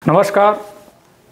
नमस्कार,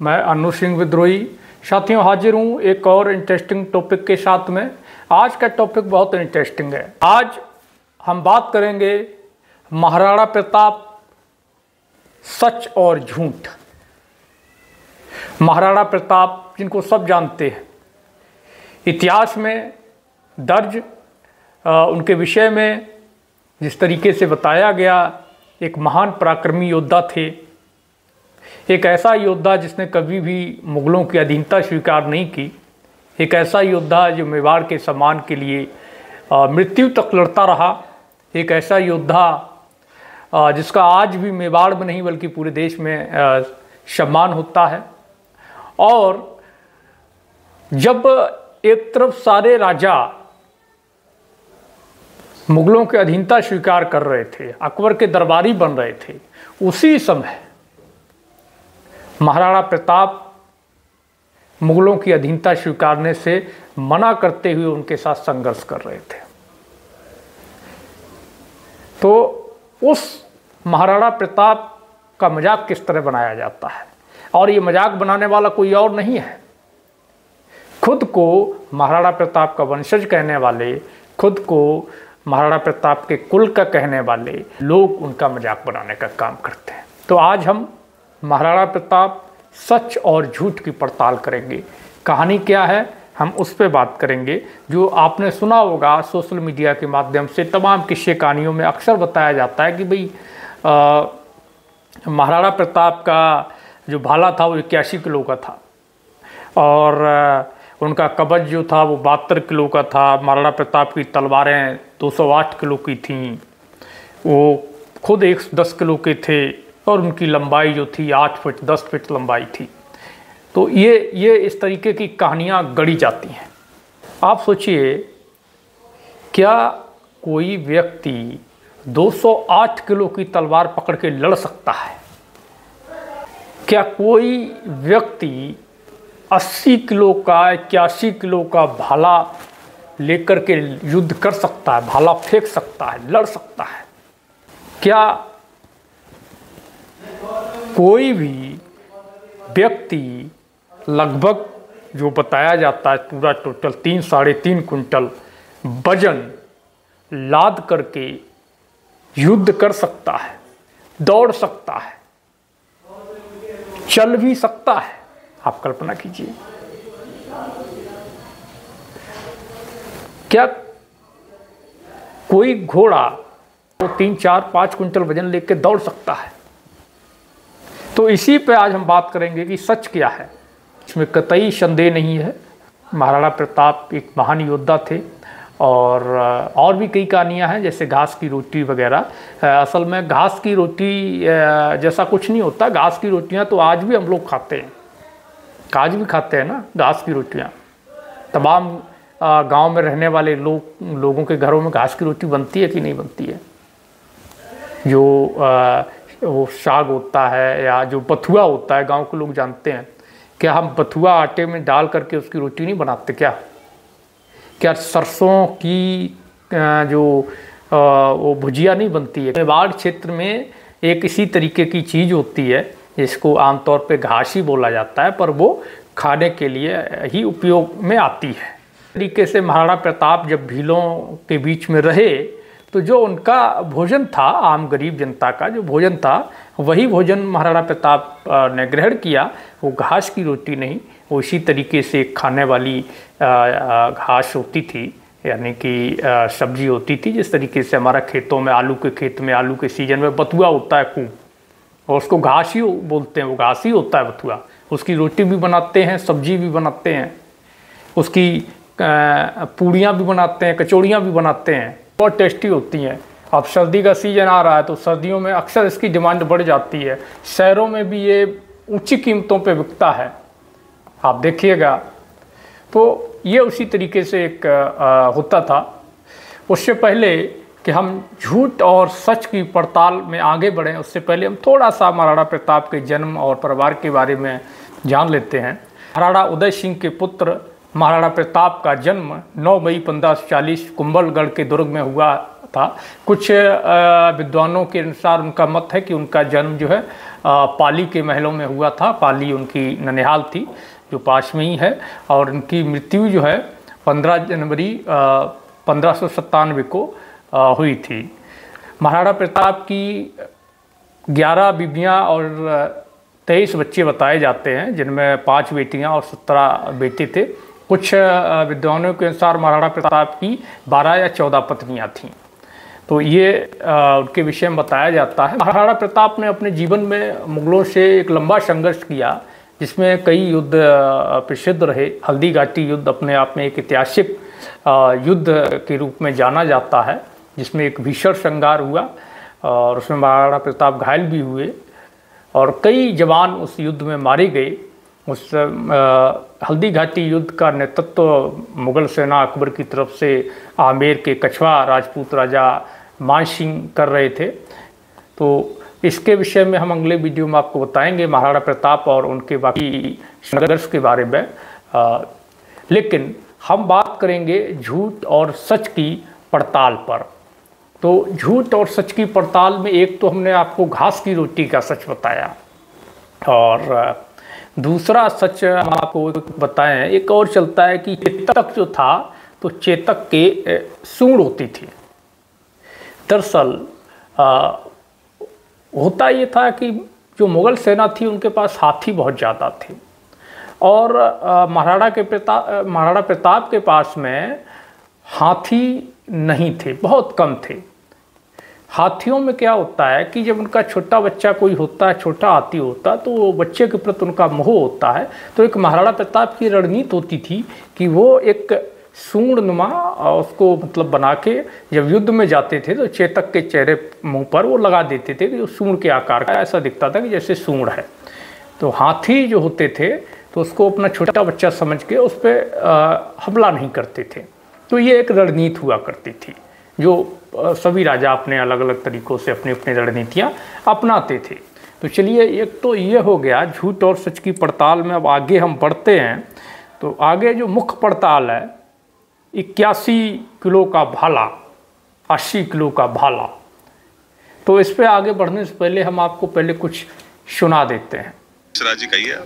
मैं अनु सिंह विद्रोही। साथियों, हाजिर हूँ एक और इंटरेस्टिंग टॉपिक के साथ में। आज का टॉपिक बहुत इंटरेस्टिंग है। आज हम बात करेंगे महाराणा प्रताप, सच और झूठ। महाराणा प्रताप जिनको सब जानते हैं, इतिहास में दर्ज उनके विषय में जिस तरीके से बताया गया, एक महान पराक्रमी योद्धा थे। एक ऐसा योद्धा जिसने कभी भी मुगलों की अधीनता स्वीकार नहीं की। एक ऐसा योद्धा जो मेवाड़ के सम्मान के लिए मृत्यु तक लड़ता रहा। एक ऐसा योद्धा जिसका आज भी मेवाड़ में नहीं बल्कि पूरे देश में सम्मान होता है। और जब एक तरफ सारे राजा मुगलों के अधीनता स्वीकार कर रहे थे, अकबर के दरबारी बन रहे थे, उसी समय महाराणा प्रताप मुगलों की अधीनता स्वीकारने से मना करते हुए उनके साथ संघर्ष कर रहे थे। तो उस महाराणा प्रताप का मजाक किस तरह बनाया जाता है, और ये मजाक बनाने वाला कोई और नहीं है, खुद को महाराणा प्रताप का वंशज कहने वाले, खुद को महाराणा प्रताप के कुल का कहने वाले लोग उनका मजाक बनाने का काम करते हैं। तो आज हम महाराणा प्रताप, सच और झूठ की पड़ताल करेंगे। कहानी क्या है, हम उस पर बात करेंगे। जो आपने सुना होगा सोशल मीडिया के माध्यम से, तमाम किस्से कहानियों में अक्सर बताया जाता है कि भाई महाराणा प्रताप का जो भाला था वो 81 किलो का था, और उनका कवच जो था वो 72 किलो का था। महाराणा प्रताप की तलवारें 208 किलो की थीं, वो खुद 110 किलो के थे, और उनकी लंबाई जो थी 8 फीट 10 फीट लंबाई थी। तो ये इस तरीके की कहानियाँ गढ़ी जाती हैं। आप सोचिए, क्या कोई व्यक्ति 208 किलो की तलवार पकड़ के लड़ सकता है? क्या कोई व्यक्ति 80 किलो का, 81 किलो का भाला लेकर के युद्ध कर सकता है, भाला फेंक सकता है, लड़ सकता है? क्या कोई भी व्यक्ति लगभग, जो बताया जाता है पूरा टोटल 3 साढ़े 3 कुंटल वजन लाद करके युद्ध कर सकता है, दौड़ सकता है, चल भी सकता है? आप कल्पना कीजिए। क्या कोई घोड़ा तो 3 4 5 कुंटल वजन लेके दौड़ सकता है? तो इसी पे आज हम बात करेंगे कि सच क्या है। इसमें कतई संदेह नहीं है, महाराणा प्रताप एक महान योद्धा थे। और भी कई कहानियां हैं, जैसे घास की रोटी वगैरह। असल में घास की रोटी जैसा कुछ नहीं होता। घास की रोटियां तो आज भी हम लोग खाते हैं, आज भी खाते हैं ना घास की रोटियां। तमाम गांव में रहने वाले लोगों के घरों में घास की रोटी बनती है कि नहीं बनती है? जो वो साग होता है या जो बथुआ होता है, गांव के लोग जानते हैं। क्या हम बथुआ आटे में डाल करके उसकी रोटी नहीं बनाते? क्या सरसों की जो वो भुजिया नहीं बनती है? मेवाड़ क्षेत्र में एक इसी तरीके की चीज़ होती है जिसको आमतौर पे घासी बोला जाता है, पर वो खाने के लिए ही उपयोग में आती है। तरीके से महाराणा प्रताप जब भीलों के बीच में रहे, तो जो उनका भोजन था, आम गरीब जनता का जो भोजन था, वही भोजन महाराणा प्रताप ने ग्रहण किया। वो घास की रोटी नहीं, वो इसी तरीके से खाने वाली घास होती थी, यानी कि सब्जी होती थी। जिस तरीके से हमारा खेतों में, आलू के खेत में, आलू के सीजन में बथुआ होता है खूब, और उसको घास ही बोलते हैं, वो घास ही होता है बथुआ। उसकी रोटी भी बनाते हैं, सब्जी भी बनाते हैं, उसकी पूड़ियाँ भी बनाते हैं, कचौड़ियाँ भी बनाते हैं, बहुत टेस्टी होती हैं। अब सर्दी का सीज़न आ रहा है, तो सर्दियों में अक्सर इसकी डिमांड बढ़ जाती है। शहरों में भी ये ऊंची कीमतों पे बिकता है, आप देखिएगा। तो ये उसी तरीके से एक होता था। उससे पहले कि हम झूठ और सच की पड़ताल में आगे बढ़ें, उससे पहले हम थोड़ा सा महाराणा प्रताप के जन्म और परिवार के बारे में जान लेते हैं। महाराणा उदय सिंह के पुत्र महाराणा प्रताप का जन्म 9 मई 1540 कुंभलगढ़ के दुर्ग में हुआ था। कुछ विद्वानों के अनुसार उनका मत है कि उनका जन्म जो है पाली के महलों में हुआ था। पाली उनकी ननिहाल थी जो पास में ही है, और उनकी मृत्यु जो है 15 जनवरी 1597 को हुई थी। महाराणा प्रताप की 11 बीवियाँ और 23 बच्चे बताए जाते हैं, जिनमें 5 बेटियां और 17 बेटे थे। कुछ विद्वानों के अनुसार महाराणा प्रताप की 12 या 14 पत्नियां थीं। तो ये उनके विषय में बताया जाता है। महाराणा प्रताप ने अपने जीवन में मुगलों से एक लंबा संघर्ष किया, जिसमें कई युद्ध प्रसिद्ध रहे। हल्दी घाटी युद्ध अपने आप में एक ऐतिहासिक युद्ध के रूप में जाना जाता है, जिसमें एक भीषण संहार हुआ और उसमें महाराणा प्रताप घायल भी हुए और कई जवान उस युद्ध में मारे गए। उस हल्दी घाटी युद्ध का नेतृत्व मुगल सेना अकबर की तरफ से आमेर के कछवा राजपूत राजा मान सिंह कर रहे थे। तो इसके विषय में हम अगले वीडियो में आपको बताएंगे महाराणा प्रताप और उनके बाकी संघर्ष के बारे में। लेकिन हम बात करेंगे झूठ और सच की पड़ताल पर। तो झूठ और सच की पड़ताल में एक तो हमने आपको घास की रोटी का सच बताया, और दूसरा सच हम आपको बताएं एक और चलता है कि चेतक जो था तो चेतक के सूंड होती थी। दरअसल होता ये था कि जो मुगल सेना थी उनके पास हाथी बहुत ज़्यादा थे, और महाराणा प्रताप के पास में हाथी नहीं थे, बहुत कम थे। हाथियों में क्या होता है कि जब उनका छोटा बच्चा कोई होता है, छोटा हाथी होता है, तो वो बच्चे के प्रति उनका मोह होता है। तो एक महाराणा प्रताप की रणनीति होती थी कि वो एक सूंड नुमा उसको मतलब बना के जब युद्ध में जाते थे तो चेतक के चेहरे मुंह पर वो लगा देते थे कि वो सूंड के आकार का, ऐसा दिखता था कि जैसे सूंड है। तो हाथी जो होते थे तो उसको अपना छोटा बच्चा समझ के उस पर हमला नहीं करते थे। तो ये एक रणनीति हुआ करती थी जो सभी राजा अपने अलग अलग तरीक़ों से अपनी अपनी रणनीतियाँ अपनाते थे। तो चलिए, एक तो ये हो गया झूठ और सच की पड़ताल में। अब आगे हम बढ़ते हैं। तो आगे जो मुख्य पड़ताल है 81 किलो का भाला, 80 किलो का भाला। तो इस पे आगे बढ़ने से पहले हम आपको पहले कुछ सुना देते हैं। सिराजी कहिए।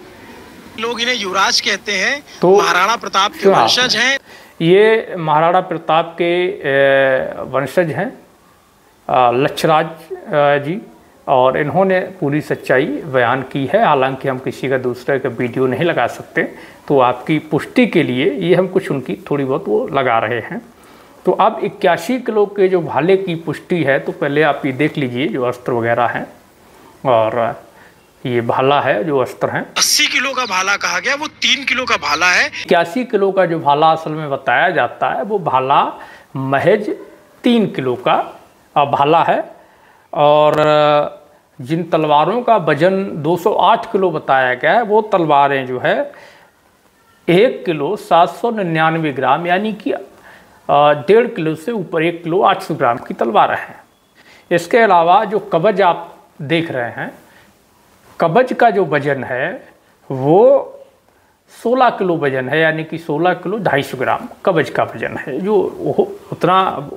लोग इन्हें युवराज कहते हैं, तो महाराणा प्रताप के वंशज हैं। ये महाराणा प्रताप के वंशज हैं लक्षराज जी, और इन्होंने पूरी सच्चाई बयान की है। हालांकि हम किसी का दूसरे का वीडियो नहीं लगा सकते, तो आपकी पुष्टि के लिए ये हम कुछ उनकी थोड़ी बहुत वो लगा रहे हैं। तो अब 81 किलो के जो भाले की पुष्टि है, तो पहले आप ये देख लीजिए जो अस्त्र वगैरह हैं, और ये भाला है जो अस्त्र हैं। 80 किलो का भाला कहा गया, वो 3 किलो का भाला है। 81 किलो का जो भाला असल में बताया जाता है, वो भाला महज 3 किलो का भाला है। और जिन तलवारों का वजन 208 किलो बताया गया है, वो तलवारें जो है 1 किलो 799 ग्राम, यानी कि 1.5 किलो से ऊपर 1 किलो 800 ग्राम की तलवार हैं। इसके अलावा जो कवच आप देख रहे हैं, कवच का जो वजन है वो 16 किलो वजन है, यानी कि 16 किलो 250 ग्राम कवच का वजन है, जो उतना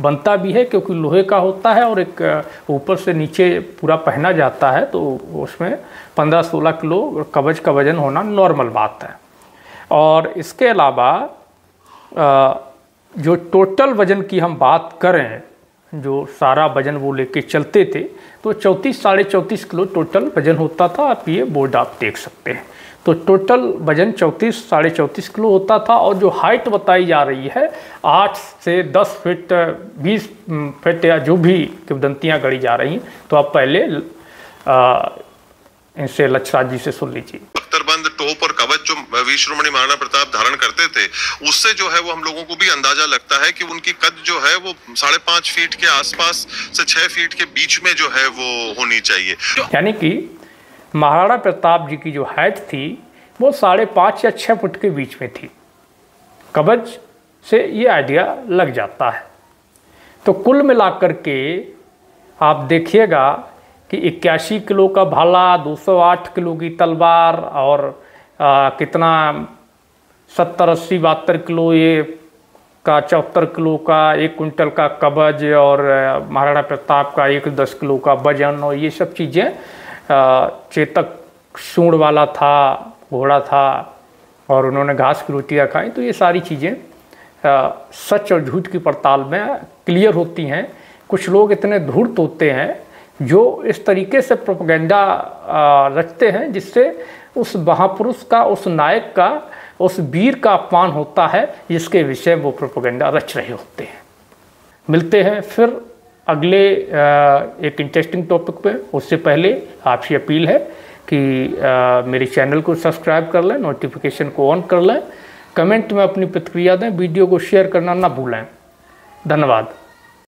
बनता भी है क्योंकि लोहे का होता है और एक ऊपर से नीचे पूरा पहना जाता है, तो उसमें 15-16 किलो कवच का वजन होना नॉर्मल बात है। और इसके अलावा जो टोटल वजन की हम बात करें, जो सारा वजन वो लेके चलते थे, तो 34-34.5 किलो टोटल वजन होता था। आप ये बोर्ड आप देख सकते हैं। तो टोटल वजन 34-34.5 किलो होता था। और जो हाइट बताई जा रही है 8 से 10 फीट 20 फीट या जो भी किंवदंतियाँ गढ़ी जा रही हैं, तो आप पहले इनसे लक्षराज जी से सुन लीजिए। अख्तरबंद, टोप और कवच जो वीर शिरोमणि महाराणा प्रताप धारण करते थे, उससे जो है वो हम लोगों को भी अंदाजा लगता है कि उनकी कद जो है वो 5.5 फीट के आसपास से 6 फीट के बीच में जो है वो होनी चाहिए। यानी कि महाराणा प्रताप जी की जो हाइट थी वो 5.5 या 6 फुट के बीच में थी। कवच से ये आइडिया लग जाता है। तो कुल मिलाकर के आप देखिएगा कि 81 किलो का भाला, 208 किलो की तलवार, और कितना 70-80 72 किलो ये का 74 किलो का 1 कुंटल का कवच, और महाराणा प्रताप का 10 किलो का वजन, और ये सब चीज़ें चेतक सूंड वाला था, घोड़ा था, और उन्होंने घास की रोटियाँ खाई। तो ये सारी चीज़ें सच और झूठ की पड़ताल में क्लियर होती हैं। कुछ लोग इतने धूर्त होते हैं जो इस तरीके से प्रोपेगेंडा रचते हैं जिससे उस महापुरुष का, उस नायक का, उस वीर का अपमान होता है जिसके विषय वो प्रोपेगेंडा रच रहे होते हैं। मिलते हैं फिर अगले एक इंटरेस्टिंग टॉपिक पे। उससे पहले आपसे अपील है कि मेरे चैनल को सब्सक्राइब कर लें, नोटिफिकेशन को ऑन कर लें, कमेंट में अपनी प्रतिक्रिया दें, वीडियो को शेयर करना ना भूलें। धन्यवाद।